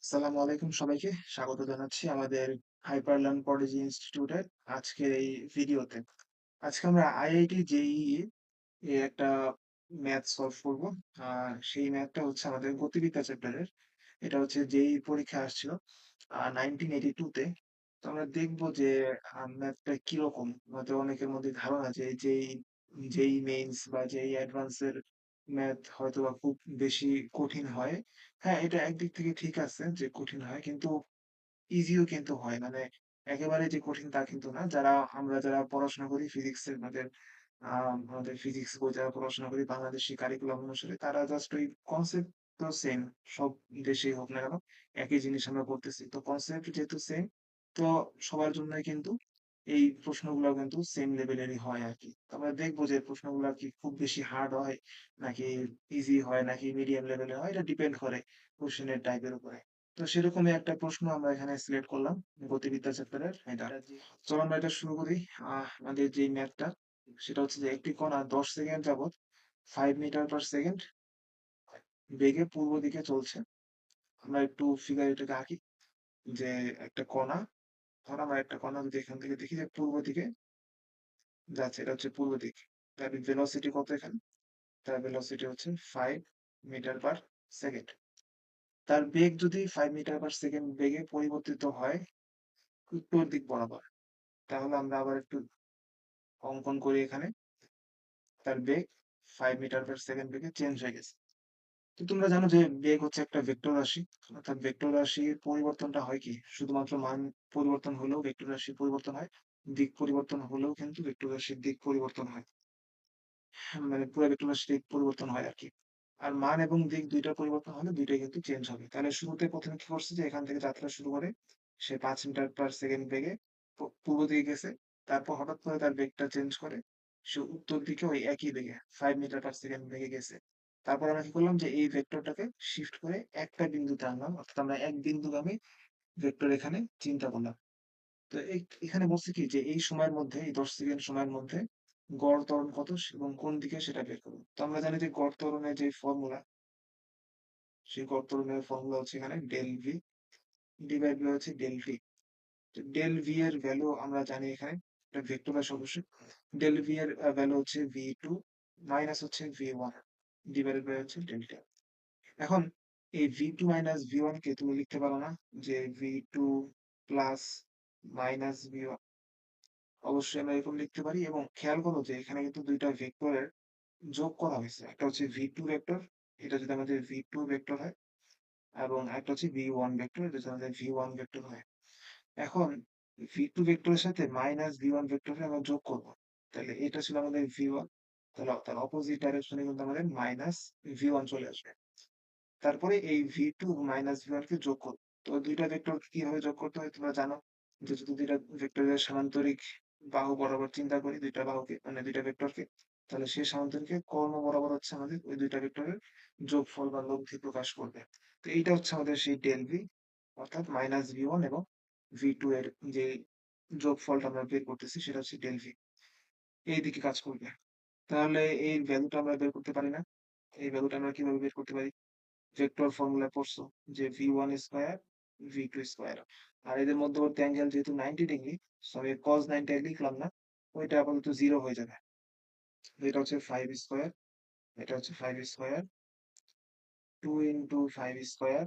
আসসালামু আলাইকুম সবাইকে। স্বাগত জানাচ্ছি আমাদের হাইপারলার্ন পডিজি ইনস্টিটিউটের আজকের এই ভিডিওতে। আজকে আমরা আইআইটি জেইই এর একটা ম্যাথ সলভ করব। সেই ম্যাথটা হচ্ছে আমাদের গতিবিদ্যা চ্যাপ্টারের। এটা হচ্ছে জেইই পরীক্ষায় আসছিল 1982 তে। তো আমরা দেখব যে ম্যাথটা কিরকম। আমাদের অনেকের মধ্যে ধারণা যে জেইই মেইনস বা জেইই অ্যাডভান্স এর ম্যাথ হয়তোবা খুব বেশি কঠিন হয়। হ্যাঁ, এটা একদিক থেকে ঠিক আছে যে কঠিন হয়। কিন্তু ইজিও কিন্তু হয়। মানে একেবারে যে কঠিন তা কিন্তু না। আমরা যারা পড়াশোনা করি ফিজিক্সের আমাদের ফিজিক্স বই যারা পড়াশোনা করি বাংলাদেশী কারিকুলাম অনুসারে তারা জাস্ট ওই কনসেপ্ট তো সেম। সব দেশেই হোক না কেন একই জিনিস আমরা পড়তেছি। তো কনসেপ্ট যেহেতু সেম তো সবার জন্যই কিন্তু এই প্রশ্নগুলো কিন্তু সেম লেভেলেরই হয় আরকি। তো আমরা দেখবো যে প্রশ্নগুলা কি খুব বেশি হার্ড হয় নাকি ইজি হয় নাকি মিডিয়াম লেভেলের হয় এটা ডিপেন্ড করে কোয়েশ্চেনের টাইপের উপরে। তো সেরকমই একটা প্রশ্ন আমরা এখানে সিলেক্ট করলাম গতিবিদ্যা চ্যাপ্টারের এটা। চলো আমরা এটা শুরু করি। আমাদের যে ম্যাথটা সেটা হচ্ছে যে একটি কণা 10 সেকেন্ড যাবত 5 মিটার পার সেকেন্ড বেগে পূর্ব দিকে চলছে। আমরা একটু ফিগার এটাকে আঁকি যে একটা কণা, ধর আমরা একটা কণা যদি এখান থেকে দেখি যে পূর্ব দিকে যাচ্ছে, এটা হচ্ছে পূর্ব দিক। তার ভেলোসিটি কত এখানে? তার ভেলোসিটি হচ্ছে 5 মিটার পার সেকেন্ড। তার বেগ যদি 5 মিটার পার সেকেন্ড বেগে পরিবর্তিত হয় উত্তর দিক বরাবর, তাহলে আমরা আবার একটু অঙ্কন করি এখানে। তার বেগ 5 মিটার পার সেকেন্ড বেগে চেঞ্জ হয়ে গেছে। তো তোমরা জানো যে বেগ হচ্ছে একটা ভেক্টর রাশি। অর্থাৎ ভেক্টর রাশির পরিবর্তনটা হয় কি? শুধুমাত্র মান পরিবর্তন হলেও ভেক্টর রাশির পরিবর্তন হয়। দিক পরিবর্তন হলেও কিন্তু ভেক্টর রাশির দিক পরিবর্তন হয়। মানে পুরো ভেক্টর রাশির দিক পরিবর্তন হয় আরকি। আর মান এবং দিক ২ টার পরিবর্তন হলে ২ টাই কিন্তু চেঞ্জ হবে। তাহলে শুরুতে ১ম এ কি করছে যে এখান থেকে যাত্রা শুরু করে সে ৫ মিটার পার সেকেন্ড বেগে পূর্ব দিকে গেছে। তারপর হঠাৎ করে তার বেগটা চেঞ্জ করে সে উত্তর দিকে ওই একই বেগে ৫ মিটার পার সেকেন্ড বেগে গেছে। তারপর আমরা কি করলাম যে এই ভেক্টরটাকে শিফট করে একটা বিন্দুতে আনলাম। অর্থাৎ আমরা এক বিন্দুগামী ভেক্টর এখানে চিন্তা করলাম। তো এখানে বলছে কি যে এই সময়ের মধ্যে এই ১০ সেকেন্ড সময়ের মধ্যে গড় ত্বরণ কত এবং কোন দিকে সেটা বের করব। তো আমরা জানি যে গড় ত্বরণের যে ফর্মুলা, সেই গড় ত্বরণের ফর্মুলা হচ্ছে এখানে ডেল ভি ডিভাইড বাই হচ্ছে ডেল টি। তো ডেল ভি এর ভ্যালু আমরা জানি এখানে এটা ভেক্টর রাশি অবশ্যই। ডেল ভি এর ভ্যালু হচ্ছে ভি2 মাইনাস হচ্ছে ভি1 ডিভাইডেড বাই হচ্ছে ডেল্টা। এখন এই ভি2 মাইনাস ভি1 কে তুমি লিখতে পারো না যে ভি2 প্লাস মাইনাস ভি1? অবশ্যই আমরা এরকম লিখতে পারি এবং খেয়াল করো যে এখানে কিন্তু ২ টা ভেক্টরের যোগ করা হইছে। একটা হচ্ছে ভি2 ভেক্টর, এটা যদি আমাদের ভি2 ভেক্টর হয় এবং আরেকটা হচ্ছে ভি1 ভেক্টর, এটা যদি আমাদের ভি1 ভেক্টর হয়। এখন ভি2 ভেক্টরের সাথে মাইনাস ভি1 ভেক্টরে আমরা যোগ করব। তাহলে এটা ছিল আমাদের ভি1, তাহলে তার অপোজিট ডাইরেকশনে কিন্তু আমাদের মাইনাস ভি1 চলে আসবে। তারপরে এই ভি2 মাইনাস ভি1 কে যোগ করব। তো ২ টা ভেক্টরকে কিভাবে যোগ করতে হয় তোমরা জানো যে যদি ২ টা ভেক্টরের সামান্তরিক বাহু বরাবর চিন্তা করি ২ টা বাহুকে মানে ২ টা ভেক্টরকে, তাহলে সেই সামান্তরিকের কর্ণ বরাবর হচ্ছে আমাদের ওই ২ টা ভেক্টরের যোগফল বা লব্ধি প্রকাশ করবে। তো এইটা হচ্ছে আমাদের সেই ডেল ভি, অর্থাৎ মাইনাস ভি1 এবং ভি2 এর যে যোগফলটা আমরা বের করতেছি সেটা হচ্ছে ডেল ভি। এই দিকে কাজ করবে। তাহলে এই ভ্যালুটা আমরা বের করতে পারি না? এই ভ্যালুটা আমরা কিভাবে বের করতে পারি? ভেক্টর ফর্মুলা পড়ছো যে ভি1 স্কয়ার ভি2 স্কয়ার। আর এদের মধ্যবর্তী অ্যাঙ্গেল যেহেতু 90 ডিগ্রি, সো আমি cos 90 লিখলাম না। ওইটা আপাতত 0 হয়ে যাবে। এটা হচ্ছে 5 স্কয়ার, এটা হচ্ছে 5 স্কয়ার, 2 ইনটু 5 স্কয়ার।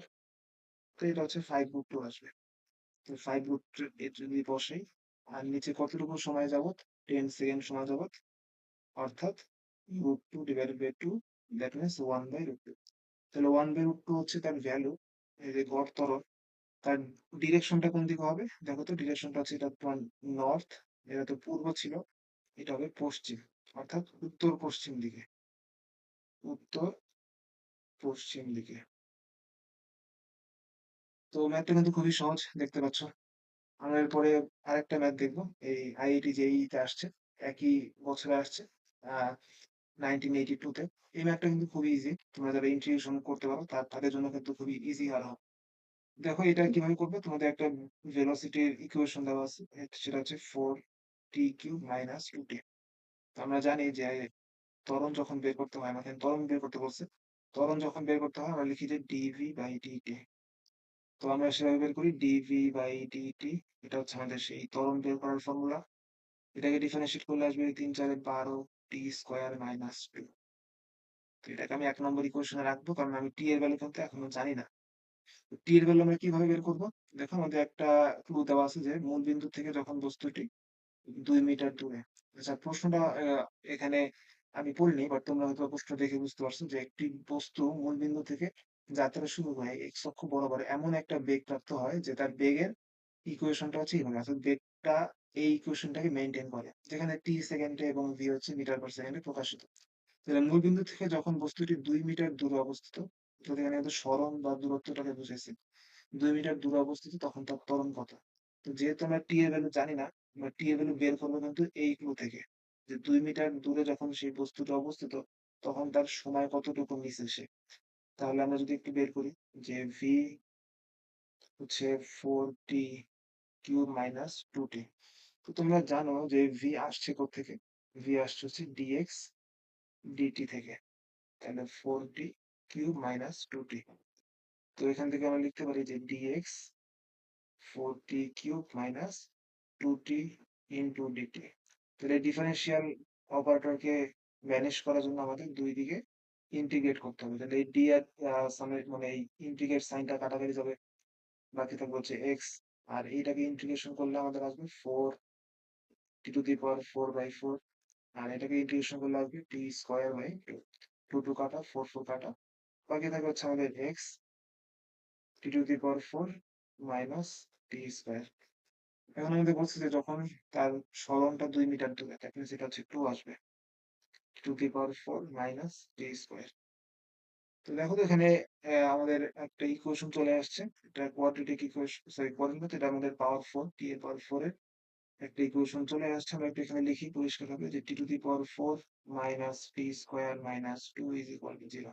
তো এটা হচ্ছে 5 রুট 2 আসবে। তো 5 রুট এ যদি বসাই আর নিচে কতটুকু সময় যাবত? 10 সেকেন্ড সময় যাবত, অর্থাৎ root 2 divided by 2 that means 1 by root 2। তাহলে 1 বাই রুট 2 হচ্ছে তার ভ্যালু। এই যে গড় ত্বরণ তার ডিরেকশনটা কোন দিকে হবে? দেখো তো ডিরেকশনটা হচ্ছে এটা তোমার নর্থ, এটা তো পূর্ব ছিল, এটা হবে পশ্চিম, অর্থাৎ উত্তর পশ্চিম দিকে। উত্তর পশ্চিম দিকে। তো ম্যাথটা কিন্তু খুবই সহজ দেখতে পাচ্ছ। আমরা এরপরে আরেকটা ম্যাথ দেখবো। এই আইআইটি জেইই তে আসছে। একই বছরে আসছে। আহ 1982 তে। এই ম্যাথটা কিন্তু খুবই ইজি। তোমরা যারা ইন্টিগ্রেশন করতে পারো তাদের জন্য কিন্তু খুবই ইজি আর হবে। দেখো এটা কিভাবে করবে? তোমাদের একটা ভেলোসিটির ইকুয়েশন দেওয়া আছে। সেটা হচ্ছে 4t কিউব মাইনাস 2t। তো আমরা জানি যে ত্বরণ যখন বের করতে হয়, আমাকে ত্বরণ বের করতে বলছে। ত্বরণ যখন বের করতে হয় আমরা লিখি যে ডিভি বাই ডিটি। তো আমরা সেভাবে বের করি dv/dt। এটা হচ্ছে আমাদের সেই ত্বরণ বের করার ফর্মুলা। এটাকে ডিফারেনশিয়েট করলে আসবে ৩ ৪ এ ১২ টি স্কয়ার মাইনাস 2। তো এটাকে আমি ১ নম্বর ইকুয়েশনে রাখবো কারণ আমি টি এর ভ্যালু কিন্তু এখনো জানি না। তো টি এর ভ্যালু আমরা কিভাবে বের করব? দেখো আমাদের একটা ক্লু দেওয়া আছে যে মূল বিন্দু থেকে যখন বস্তুটি ২ মিটার দূরে। আচ্ছা প্রশ্নটা এখানে আমি পড়িনি বাট তোমরা হয়তো প্রশ্ন দেখে বুঝতে পারছো যে একটি বস্তু মূল বিন্দু থেকে যাত্রা শুরু হয় এক্স অক্ষ বরাবর এমন একটা বেগ প্রাপ্ত হয় যে তার বেগের ইকুয়েশনটা হচ্ছে এইভাবে অর্থাৎ বেগটা এই ইকুয়েশনটাকে মেইনটেইন করে। যেখানে টি সেকেন্ডে এবং ভি হচ্ছে মিটার পার সেকেন্ডে প্রকাশিত। তাহলে মূল বিন্দু থেকে যখন বস্তুটি ২ মিটার দূরে অবস্থিত, অর্থাৎ এখানে কিন্তু সরণ বা দূরত্বটাকে বুঝাইছি। ২ মিটার দূরে অবস্থিত তখন তার ত্বরণ কত? তো যেহেতু আমরা টি এর ভ্যালু জানি না, আমরা টি এর ভ্যালু বের করবো কিন্তু এই ক্লু থেকে। যে ২ মিটার দূরে যখন সেই বস্তুটা অবস্থিত, তখন তার সময় কতটুকু নিছে সে। তাহলে আমরা যদি একটু বের করি যে ভি হচ্ছে 4t কিউব মাইনাস 2t। তো তোমরা জানো যে ভি আসছে কোত্থেকে? ভি আসছে হচ্ছে dx dt থেকে। তাহলে 4t কিউব মাইনাস 2t। তো এখান থেকে আমরা লিখতে পারি যে dx 4t cube minus 2t into dt। তাহলে ডিফারেনশিয়াল অপারেটরকে ভ্যানিশ করার জন্য আমাদের দুই দিকে ইন্টিগ্রেট করতে হবে। তাহলে এই ডি আর সামের মানে এই ইন্টিগ্রেট সাইনটা কাটাকাটি যাবে। বাকি থাকবে হচ্ছে এক্স। আর এইটাকে ইন্টিগ্রেশন করলে আমাদের আসবে 4t টু দি পাওয়ার 4/4। আর এটাকে ইন্টিগ্রেশন করলে আসবে টি স্কয়ার বাই 2। 2 2 কাটা 4 4 কাটা। বাকি থাকবে হচ্ছে আমাদের x T to the power 4 minus t square. এখন আমাদের বলছে যে যখন তার সরণটা ২ মিটার দূরে, দ্যাট মিনস এটা হচ্ছে 2 আসবে। Two the power 4 minus t square. তো দেখো তো এখানে আমাদের একটা ইকুয়েশন চলে আসছে। এটা কোয়াড্রেটিক ইকুয়েশন, সরি কোয়াড্রেটিক না, এটা আমাদের পাওয়ার 4 টি এর পাওয়ার 4 এর একটা ইকুয়েশন চলে আসছে। আমরা একটু এখানে লিখি পরিষ্কারভাবে যে t to the power 4 minus t square minus 2 is equal to 0।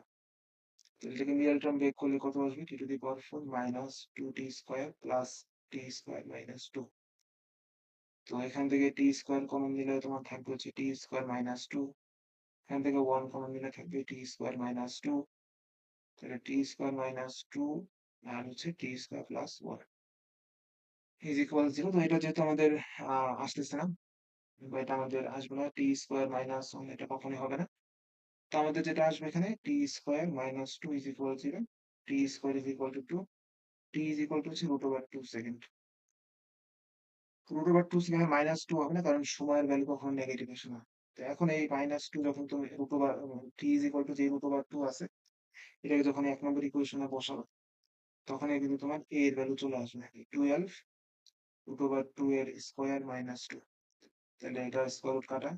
তো এটাকে রিয়েল টার্ম বের করলে কত আসবে? T to the power 4 minus 2t square plus t square minus 2। তো এখান থেকে টি স্কয়ার কমন নিলে তোমার থাকবে হচ্ছে টি স্কয়ার মাইনাস 2। এখান থেকে 1 কমন নিলে থাকবে টি স্কয়ার মাইনাস 2। তাহলে টি স্কয়ার মাইনাস 2 আর হচ্ছে টি স্কয়ার প্লাস 1 ইজ ইকুয়াল 0। তো এটা যেহেতু আমাদের আসতেছে না বা এটা আমাদের আসবে না, টি স্কয়ার মাইনাস 1 এটা কখনোই হবে না। তো আমাদের যেটা আসবে এখানে t square minus 2 is equal 0। T square is equal to 2। T is equal to হচ্ছে root over 2 second. Root over 2 second minus 2 হবে না কারণ সময়ের ভ্যালু কখনো নেগেটিভ আসে না। তো এখন এই মাইনাস 2 যখন তুমি root over T is equal to যে রুট ওভার 2 আছে এটাকে যখন ১ নম্বর ইকুয়েশনে বসাবো তখন কিন্তু তোমার a এর ভ্যালু চলে আসবে 12 রুট ওভার 2 এর স্কয়ার মাইনাস 2। তাহলে এটা স্কয়ার রুট কাটা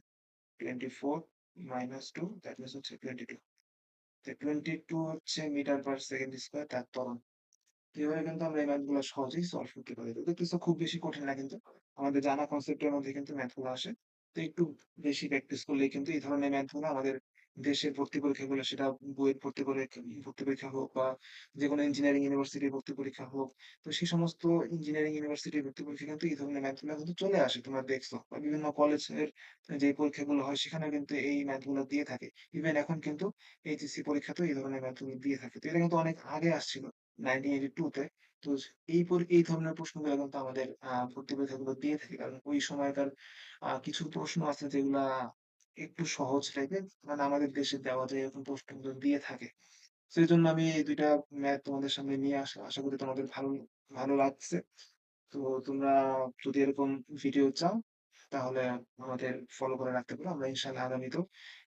24 মাইনাস 2 দ্যাট মিনস হচ্ছে 22। তো 22 হচ্ছে মিটার পার সেকেন্ড স্কয়ার তার ত্বরণ। তো এভাবে কিন্তু আমরা এই ম্যাথগুলো সহজেই সলভ করতে পারি। তো দেখতেছো খুব বেশি কঠিন না কিন্তু। আমাদের জানা কনসেপ্টের মধ্যে কিন্তু ম্যাথগুলো আসে। তো একটু বেশি প্র্যাকটিস করলেই কিন্তু এই ধরনের ম্যাথগুলো আমাদের দেশের ভর্তি পরীক্ষাগুলো সেটা বুয়েট ভর্তি পরীক্ষা হোক বা যেকোনো ইঞ্জিনিয়ারিং ইউনিভার্সিটির ভর্তি পরীক্ষা হোক। তো সেই সমস্ত ইঞ্জিনিয়ারিং ইউনিভার্সিটির ভর্তি পরীক্ষা কিন্তু এই ধরনের ম্যাথগুলো কিন্তু চলে আসে। তোমরা দেখছো বা বিভিন্ন কলেজের যে পরীক্ষাগুলো হয় সেখানেও কিন্তু এই ম্যাথগুলো দিয়ে থাকে। ইভেন এখন কিন্তু এইচএসসি পরীক্ষাতেও এই ধরনের ম্যাথগুলো দিয়ে থাকে। তো এটা কিন্তু অনেক আগে আসছিল। 1982 তে। তো এই ধরনের প্রশ্নগুলো কিন্তু আমাদের ভর্তি পরীক্ষাগুলো দিয়ে থাকে। কারণ ওই সময়কার কিছু প্রশ্ন আছে যেগুলা একটু সহজ টাইপের মানে আমাদের দেশে দেওয়া যায় এরকম প্রশ্নগুলো দিয়ে থাকে। সেজন্য আমি এই ২ টা ম্যাথ তোমাদের সামনে নিয়ে আসা। আশা করি তোমাদের ভালো ভালো লাগছে। তো তোমরা যদি এরকম ভিডিও চাও তাহলে আমাদের ফলো করে রাখতে পারো। আমরা ইনশাআল্লাহ আগামীতেও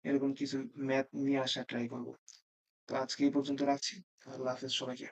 এরকম কিছু ম্যাথ নিয়ে আসার ট্রাই করব। তো আজকে এই পর্যন্ত রাখছি। আল্লাহ হাফেজ সবাইকে।